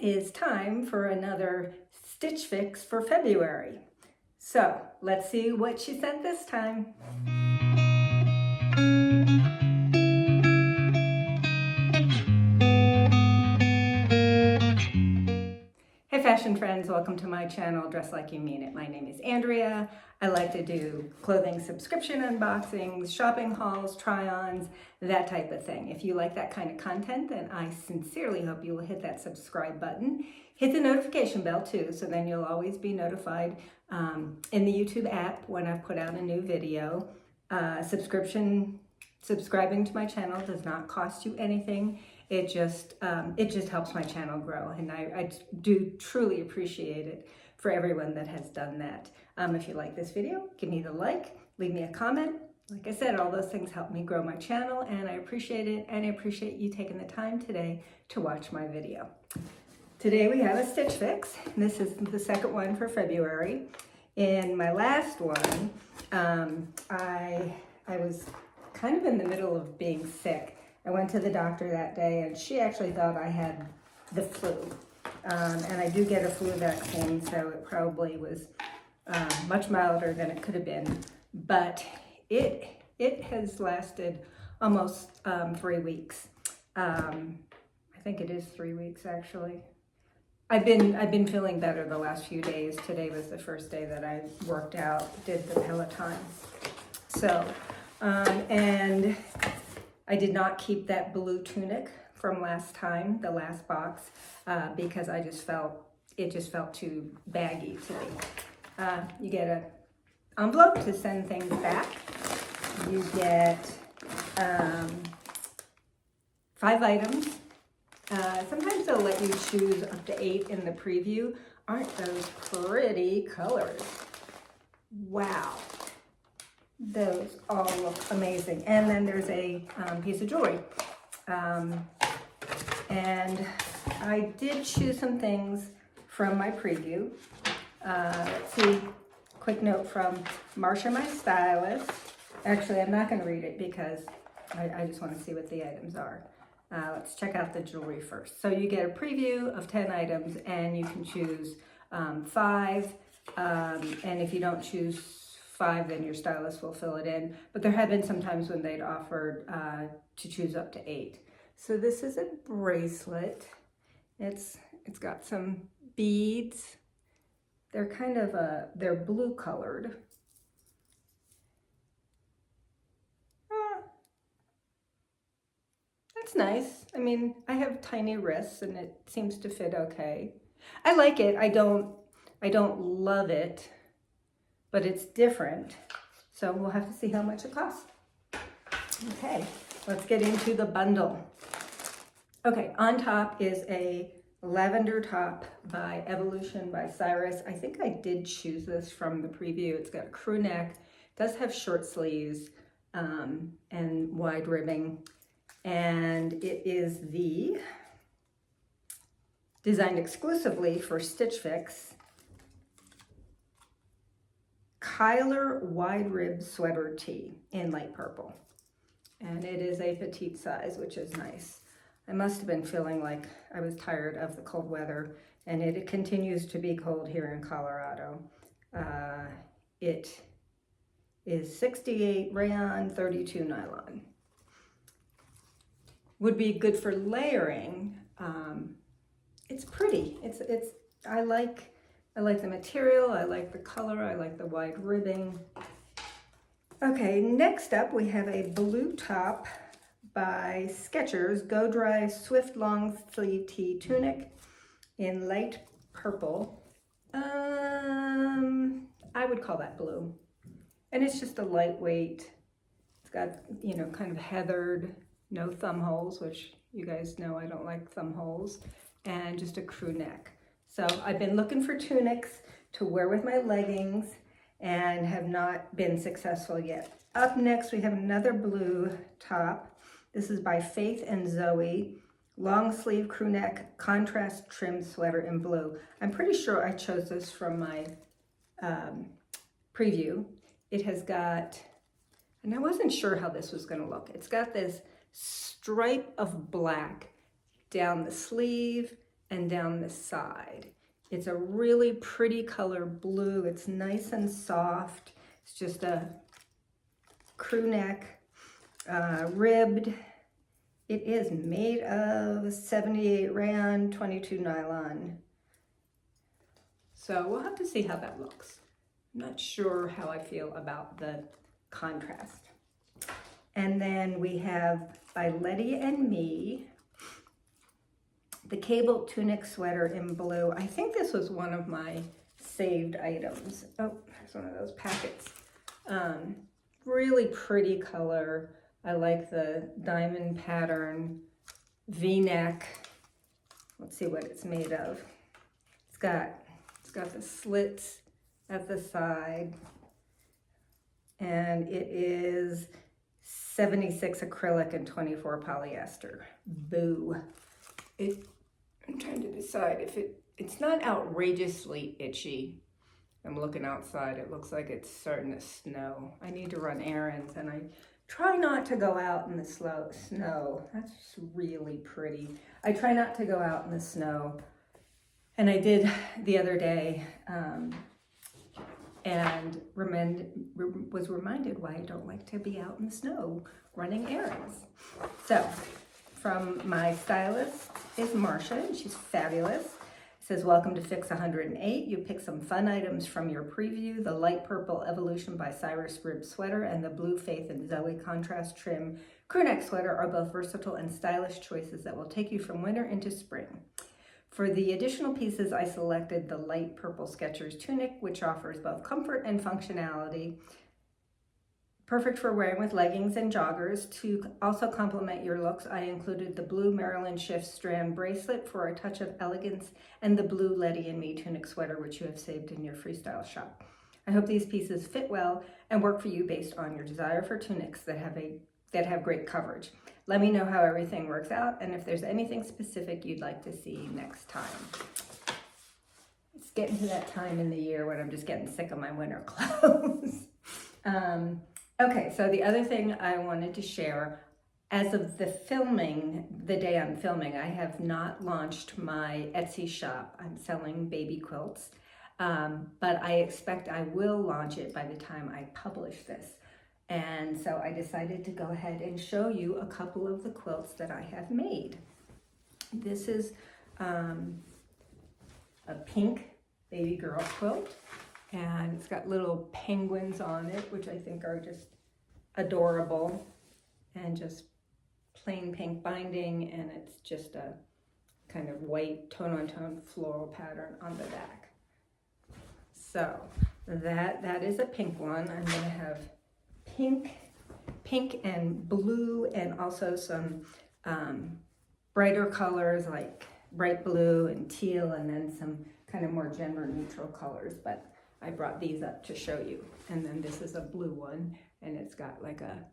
is time for another Stitch Fix for February. So let's see what she sent this time. Hey fashion friends, welcome to my channel, Dress Like You Mean It. My name is Andrea. I like to do clothing subscription unboxings, shopping hauls, try-ons, that type of thing. If you like that kind of content, then I sincerely hope you will hit that subscribe button. Hit the notification bell too, so then you'll always be notified in the YouTube app when I've put out a new video. Subscribing to my channel does not cost you anything. It just helps my channel grow, and I do truly appreciate it for everyone that has done that. If you like this video, give me the like, leave me a comment. Like I said, all those things help me grow my channel, and I appreciate it, and I appreciate you taking the time today to watch my video. Today we have a Stitch Fix. This is the second one for February. In my last one, I was kind of in the middle of being sick. I went to the doctor that day and she actually thought I had the flu. And I do get a flu vaccine, so it probably was much milder than it could have been. But it has lasted almost 3 weeks. I think it is 3 weeks actually. I've been feeling better the last few days. Today was the first day that I worked out, did the Peloton. So, and I did not keep that blue tunic from last time, the last box, because it just felt too baggy to me. You get an envelope to send things back. You get 5 items. Sometimes they'll let you choose up to 8 in the preview. Aren't those pretty colors? Wow. Those all look amazing. And then there's a piece of jewelry. And I did choose some things from my preview. Let's see, quick note from Marsha, my stylist. Actually, I'm not going to read it because I just want to see what the items are. Let's check out the jewelry first. So you get a preview of 10 items and you can choose 5. And if you don't choose 5, then your stylist will fill it in. But there have been some times when they'd offered to choose up to 8. So this is a bracelet. It's got some beads. They're kind of they're blue colored. That's nice. I mean, I have tiny wrists and it seems to fit okay. I like it. I don't love it, but it's different. So we'll have to see how much it costs. Okay, let's get into the bundle. Okay, on top is a lavender top by Evolution by Cyrus. I think I did choose this from the preview. It's got a crew neck, it does have short sleeves and wide ribbing. And it is designed exclusively for Stitch Fix Kyler wide rib sweater tee in light purple. And it is a petite size, which is nice. I must have been feeling like I was tired of the cold weather, and it continues to be cold here in Colorado. It is 68 rayon, 32 nylon. Would be good for layering. It's pretty. I like the material, I like the color, I like the wide ribbing. Okay, next up we have a blue top by Skechers, Go Dry Swift Long Sleeve Tee Tunic in light purple. I would call that blue. And it's just a lightweight, it's got, you know, kind of heathered, no thumb holes, which you guys know I don't like thumb holes, and just a crew neck. So I've been looking for tunics to wear with my leggings and have not been successful yet. Up next, we have another blue top. This is by Faith and Zoe, long sleeve crew neck, contrast trim sweater in blue. I'm pretty sure I chose this from my preview. It has got, and I wasn't sure how this was gonna look. It's got this stripe of black down the sleeve and down the side. It's a really pretty color blue. It's nice and soft. It's just a crew neck, ribbed. It is made of 78 rayon, 22 nylon. So we'll have to see how that looks. I'm not sure how I feel about the contrast. And then we have by Letty and Me, the cable tunic sweater in blue. I think this was one of my saved items. Oh, there's one of those packets. Really pretty color. I like the diamond pattern, V-neck. Let's see what it's made of. It's got the slits at the side, and it is 76 acrylic and 24 polyester. Boo. I'm trying to decide if it's not outrageously itchy. I'm looking outside. It looks like it's starting to snow. I need to run errands, and I try not to go out in the snow. That's really pretty. I try not to go out in the snow. And I did the other day, and was reminded why I don't like to be out in the snow running errands. So, from my stylist is Marcia, and she's fabulous. It says, welcome to Fix 108. You pick some fun items from your preview. The light purple Evolution by Cyrus rib sweater and the blue Faith and Zoe contrast trim crew neck sweater are both versatile and stylish choices that will take you from winter into spring. For the additional pieces, I selected the light purple Skechers tunic, which offers both comfort and functionality. Perfect for wearing with leggings and joggers. To also complement your looks, I included the blue Marlyn Schiff Strand bracelet for a touch of elegance and the blue Letty and Me tunic sweater, which you have saved in your freestyle shop. I hope these pieces fit well and work for you based on your desire for tunics that have great coverage. Let me know how everything works out and if there's anything specific you'd like to see next time. It's getting to that time in the year when I'm just getting sick of my winter clothes. Okay, so the other thing I wanted to share, as of the day I'm filming, I have not launched my Etsy shop. I'm selling baby quilts, but I expect I will launch it by the time I publish this. And so I decided to go ahead and show you a couple of the quilts that I have made. This is a pink baby girl quilt, and it's got little penguins on it, which I think are just adorable, and just plain pink binding, and it's just a kind of white tone-on-tone floral pattern on the back. So that is a pink one. I'm going to have pink and blue, and also some brighter colors like bright blue and teal, and then some kind of more gender neutral colors, but I brought these up to show you. And then this is a blue one, and it's got like a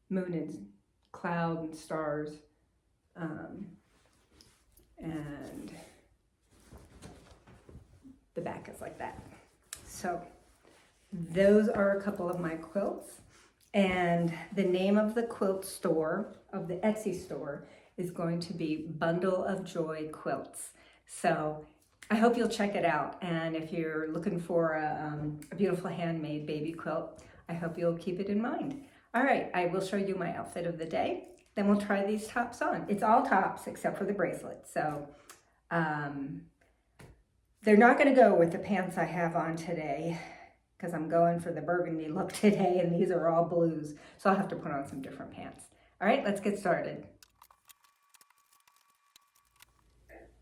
moon and cloud and stars, and the back is like that. So those are a couple of my quilts, and the name of the quilt store, of the Etsy store, is going to be Bundle of Joy Quilts. So I hope you'll check it out, and if you're looking for a beautiful handmade baby quilt, I hope you'll keep it in mind. All right, I will show you my outfit of the day, then we'll try these tops on. It's all tops except for the bracelet, so they're not going to go with the pants I have on today, because I'm going for the burgundy look today, and these are all blues, so I'll have to put on some different pants. All right, let's get started.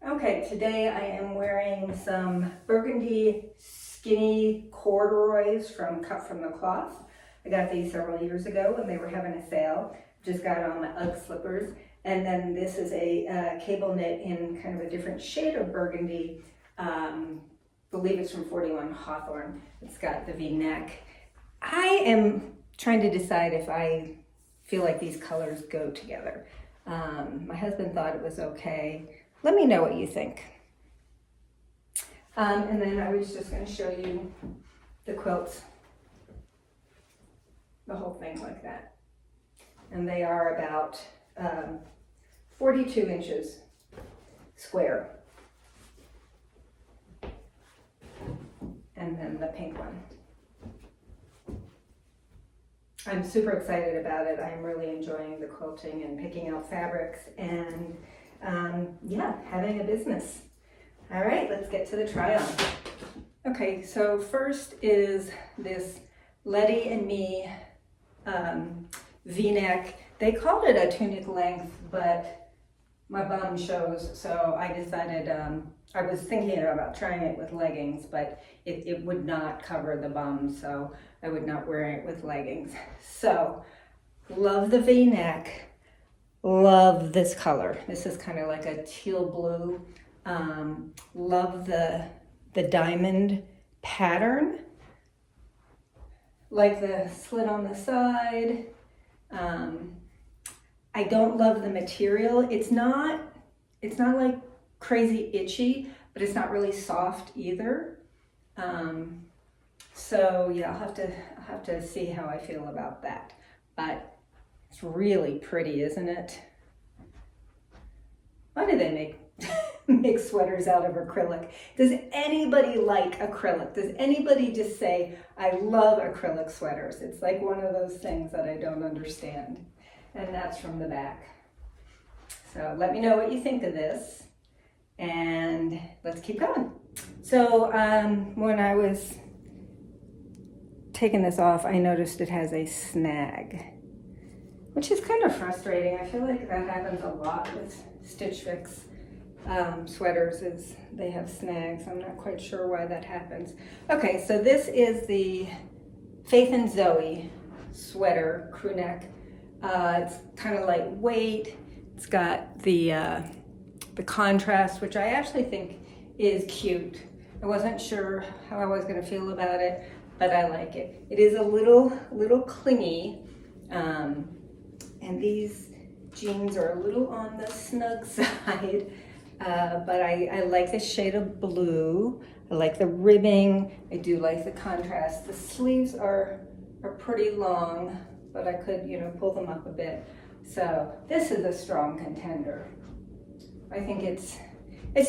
Okay, today I am wearing some burgundy skinny corduroys cut from the cloth. I got these several years ago when they were having a sale. Just got on my UGG slippers. And then this is a cable knit in kind of a different shade of burgundy. Believe it's from 41 Hawthorne. It's got the V-neck. I am trying to decide if I feel like these colors go together. My husband thought it was okay. Let me know what you think. And then I was just going to show you the quilts, the whole thing like that. And they are about 42 inches square. and then the pink one. I'm super excited about it. I'm really enjoying the quilting and picking out fabrics and yeah, having a business. All right, let's get to the try on. Okay, so first is this LETY and Me V-neck. They called it a tunic length, but my bum shows, so I decided, I was thinking about trying it with leggings, but it would not cover the bum, so I would not wear it with leggings. So, love the V-neck, love this color. This is kind of like a teal blue. Love the diamond pattern, like the slit on the side. I don't love the material. It's not like crazy itchy, but it's not really soft either. So yeah, I'll have to see how I feel about that. But it's really pretty, isn't it? Why do they make sweaters out of acrylic? Does anybody like acrylic? Does anybody just say, I love acrylic sweaters? It's like one of those things that I don't understand. And that's from the back. So let me know what you think of this, and let's keep going. So when I was taking this off, I noticed it has a snag, which is kind of frustrating. I feel like that happens a lot with Sttich Fix sweaters, is they have snags. I'm not quite sure why that happens. Okay, so this is the Faith and Zoe sweater, crew neck. It's kind of lightweight. It's got the contrast, which I actually think is cute. I wasn't sure how I was going to feel about it, but I like it. It is a little clingy, and these jeans are a little on the snug side, but I like the shade of blue. I like the ribbing. I do like the contrast. The sleeves are pretty long, but I could, pull them up a bit. So this is a strong contender. I think it's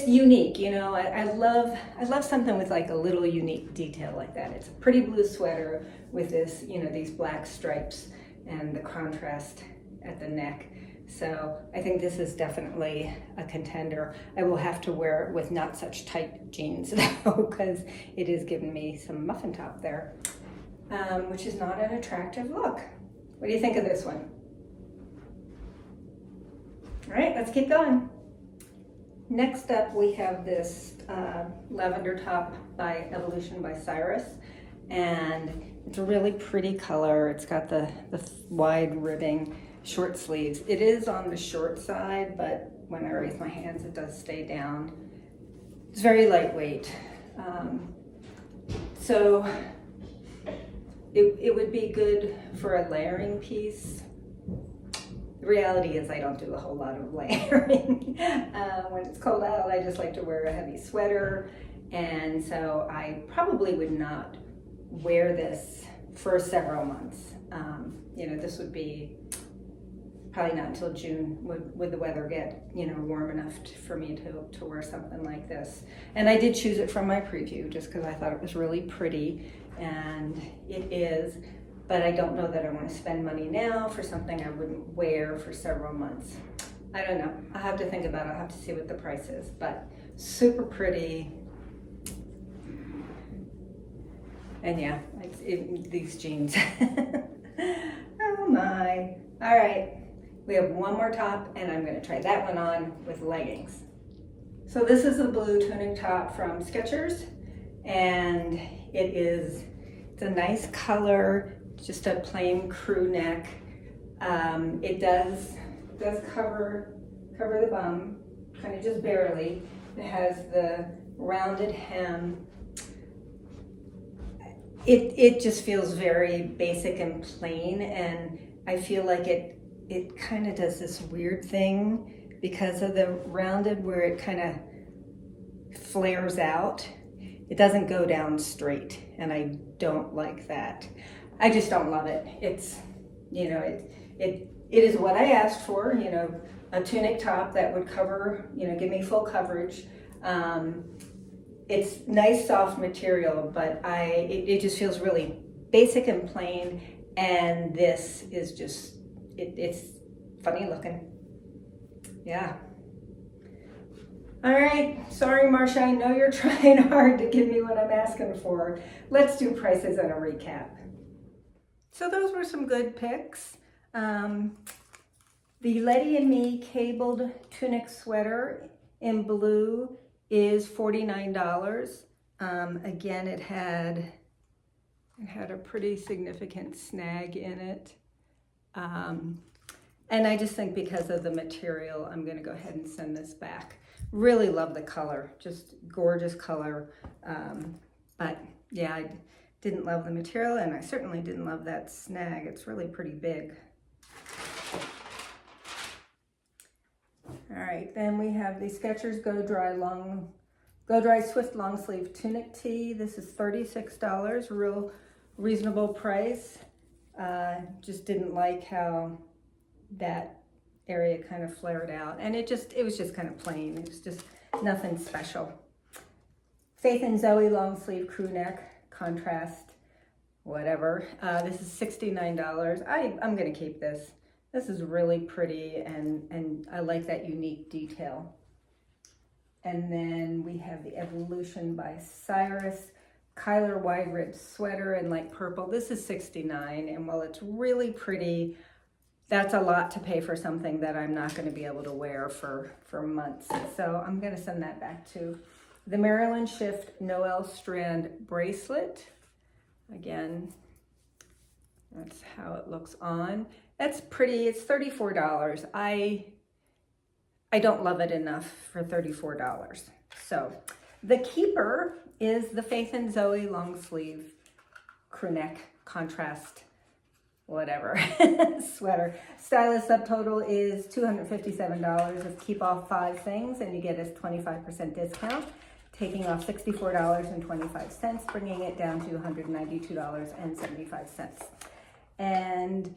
unique, I love something with like a little unique detail like that. It's a pretty blue sweater with this, these black stripes and the contrast at the neck. So I think this is definitely a contender. I will have to wear it with not such tight jeans though, because it is giving me some muffin top there, which is not an attractive look. What do you think of this one? All right, let's keep going. Next up, we have this lavender top by Evolution by Cyrus, and it's a really pretty color. It's got the wide ribbing, short sleeves. It is on the short side, but when I raise my hands, it does stay down. It's very lightweight. So it would be good for a layering piece. The reality is I don't do a whole lot of layering. When it's cold out, I just like to wear a heavy sweater, and so I probably would not wear this for several months. This would be probably not until June would the weather get warm enough for me to wear something like this. And I did choose it from my preview just because I thought it was really pretty, and it is. But I don't know that I want to spend money now for something I wouldn't wear for several months. I don't know. I'll have to think about it. I'll have to see what the price is. But super pretty. And yeah, these jeans. Oh my. All right. We have one more top, and I'm going to try that one on with leggings. So this is a blue tunic top from Skechers, and it's a nice color. Just a plain crew neck. It does cover the bum, kind of just barely. It has the rounded hem. It just feels very basic and plain, and I feel like it kind of does this weird thing because of the rounded, where it kind of flares out. It doesn't go down straight, and I don't like that. I just don't love it. It's, it is what I asked for, a tunic top that would cover, give me full coverage. it's nice soft material, but it just feels really basic and plain, and this is just, it's funny looking. Yeah. All right, sorry Marcia, I know you're trying hard to give me what I'm asking for. Let's do prices and a recap. So those were some good picks. The Letty and Me cabled tunic sweater in blue is $49. Again, it had a pretty significant snag in it. And I just think because of the material, I'm gonna go ahead and send this back. Really love the color, just gorgeous color. But yeah, I didn't love the material, and I certainly didn't love that snag. It's really pretty big. All right, then we have the Skechers Go Dry Swift long sleeve tunic tee. This is $36, real reasonable price. Just didn't like how that area kind of flared out, and it was just kind of plain. It was just nothing special. Faith and Zoe long sleeve crew neck contrast, whatever. This is $69. I'm gonna keep this. This is really pretty, and I like that unique detail. And then we have the Evolution by Cyrus Kyler wide rib sweater in light purple. This is $69, and while it's really pretty, that's a lot to pay for something that I'm not going to be able to wear for months. So I'm going to send that back to the Marlyn Schiff Noel Strand bracelet. Again, that's how it looks on. That's pretty. It's $34. I don't love it enough for $34. So the keeper is the Faith and Zoe long sleeve crew neck contrast, whatever, sweater. Stylist subtotal is $257. If keep off 5 things, and you get a 25% discount, taking off $64.25, bringing it down to $192.75. And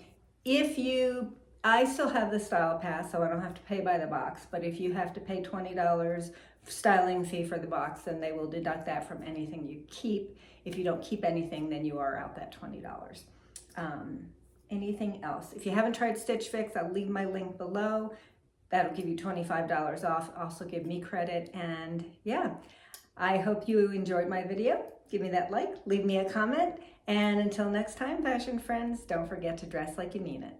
I still have the style pass, so I don't have to pay by the box, but if you have to pay $20 styling fee for the box, then they will deduct that from anything you keep. If you don't keep anything, then you are out that $20. Anything else? If you haven't tried Sttich Fix, I'll leave my link below. That'll give you $25 off, also give me credit. And yeah, I hope you enjoyed my video. Give me that like, leave me a comment, and until next time, fashion friends, don't forget to dress like you mean it.